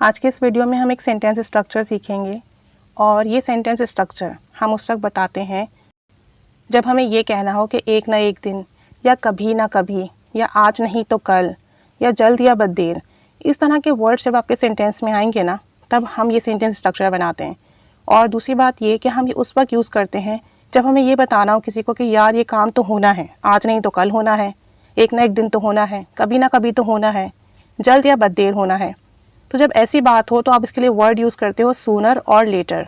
आज के इस वीडियो में हम एक सेंटेंस स्ट्रक्चर सीखेंगे और ये सेंटेंस स्ट्रक्चर हम उस वक्त बताते हैं जब हमें ये कहना हो कि एक ना एक दिन या कभी ना कभी या आज नहीं तो कल या जल्द या बदेर, इस तरह के वर्ड्स जब आपके सेंटेंस में आएंगे ना, तब हम ये सेंटेंस स्ट्रक्चर बनाते हैं। और दूसरी बात ये कि हम ये उस वक्त यूज़ करते हैं जब हमें ये बताना हो किसी को कि यार ये काम तो होना है, आज नहीं तो कल होना है, एक ना एक दिन तो होना है, कभी ना कभी तो होना है, जल्द या बदेर होना है। तो जब ऐसी बात हो तो आप इसके लिए वर्ड यूज़ करते हो सूनर और लेटर,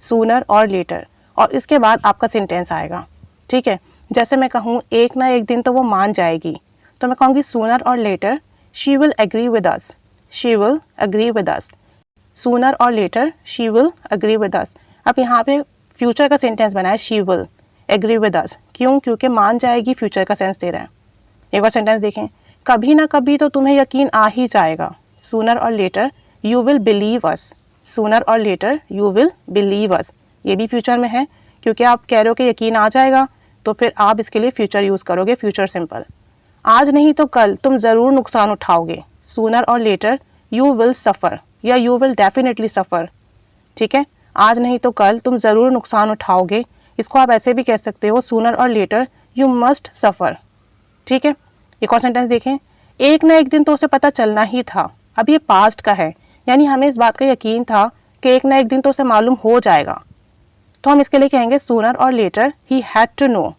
सूनर और लेटर, और इसके बाद आपका सेंटेंस आएगा। ठीक है, जैसे मैं कहूँ एक ना एक दिन तो वो मान जाएगी, तो मैं कहूँगी सूनर और later she will agree with us, she will agree with us, sooner और later she will agree with us. अब यहाँ पे फ्यूचर का सेंटेंस बना है she will agree with us, क्यों? क्योंकि मान जाएगी फ्यूचर का सेंस दे रहा है। एक बार सेंटेंस देखें, कभी ना कभी तो तुम्हें यकीन आ ही जाएगा, सूनर और later you will believe us, sooner और later you will believe us. ये भी फ्यूचर में है क्योंकि आप कह रहे हो कि यकीन आ जाएगा, तो फिर आप इसके लिए फ्यूचर यूज़ करोगे, फ्यूचर सिंपल। आज नहीं तो कल तुम ज़रूर नुकसान उठाओगे, सूनर और लेटर यू विल सफ़र या यू विल डेफिनेटली सफ़र। ठीक है, आज नहीं तो कल तुम ज़रूर नुकसान उठाओगे, इसको आप ऐसे भी कह सकते हो सूनर और लेटर यू मस्ट सफ़र। ठीक है, एक और सेंटेंस देखें, एक ना एक दिन तो उसे पता चलना ही था। अब ये पास्ट का है, यानी हमें इस बात का यकीन था कि एक ना एक दिन तो उसे मालूम हो जाएगा, तो हम इसके लिए कहेंगे सूनर और later he had to know,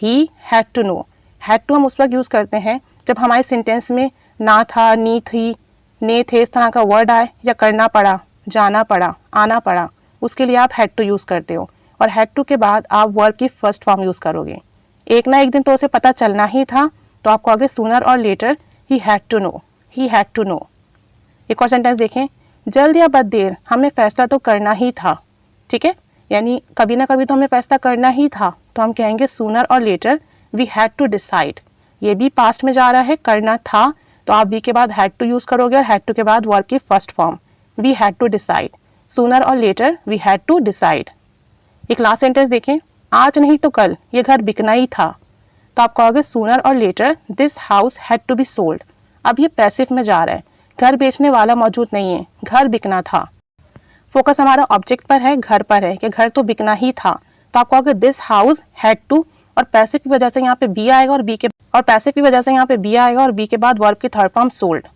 he had to know. Had to हम उस वक्त यूज़ करते हैं जब हमारे सेंटेंस में ना था, नी थी, ने थे, इस तरह का वर्ड आए, या करना पड़ा, जाना पड़ा, आना पड़ा, उसके लिए आप हैड टू यूज़ करते हो। और हैड टू के बाद आप वर्ब की फर्स्ट फॉर्म यूज़ करोगे। एक ना एक दिन तो उसे पता चलना ही था, तो आप कहोगे सूनर और later he had to know, he had to know. एक और सेंटेंस देखें, जल्द या बदेर हमें फैसला तो करना ही था। ठीक है, यानी कभी ना कभी तो हमें फैसला करना ही था, तो हम कहेंगे सूनर और later we had to decide. ये भी पास्ट में जा रहा है, करना था, तो आप वी के बाद हैड टू यूज़ करोगे और हैड टू के बाद वर्ब की first form we had to decide, sooner और later we had to decide. एक लास्ट सेंटेंस देखें, आज नहीं तो कल ये घर बिकना ही था, तो आप कहोगे सूनर और later this house had to be sold. अब ये पैसिव में जा रहा है, घर बेचने वाला मौजूद नहीं है, घर बिकना था। फोकस हमारा ऑब्जेक्ट पर है, घर पर है कि घर तो बिकना ही था, तो आप कहोगे दिस हाउस हैड टू, और पैसिव की वजह से यहाँ पे बी आएगा और बी के बाद वर्ब की थर्ड फॉर्म सोल्ड।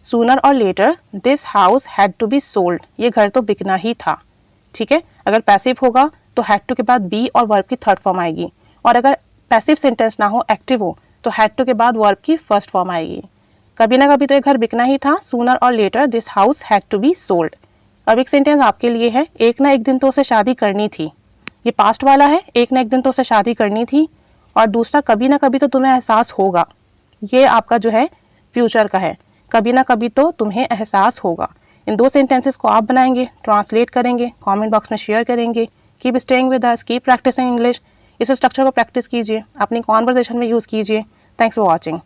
सूनर और later this house had to be sold, ये घर तो बिकना ही था। ठीक है, अगर पैसिव होगा तो हैड टू के बाद बी और वर्ब की थर्ड फॉर्म आएगी, और अगर पैसिव सेंटेंस ना हो, एक्टिव हो, तो हैड टू के बाद वर्ब की फर्स्ट फॉर्म आएगी। कभी ना कभी तो ये घर बिकना ही था, सूनर और later this house had to be sold. अब एक सेंटेंस आपके लिए है, एक ना एक दिन तो उसे शादी करनी थी। ये पास्ट वाला है, एक ना एक दिन तो उसे शादी करनी थी, और दूसरा कभी ना कभी तो तुम्हें एहसास होगा, ये आपका जो है फ्यूचर का है, कभी ना कभी तो तुम्हें एहसास होगा। इन दो सेंटेंसेस को आप बनाएंगे, ट्रांसलेट करेंगे, कमेंट बॉक्स में शेयर करेंगे। Keep staying with us, keep practicing English. इस स्ट्रक्चर को प्रैक्टिस कीजिए, अपनी कॉन्वर्सेशन में यूज़ कीजिए। Thanks for watching.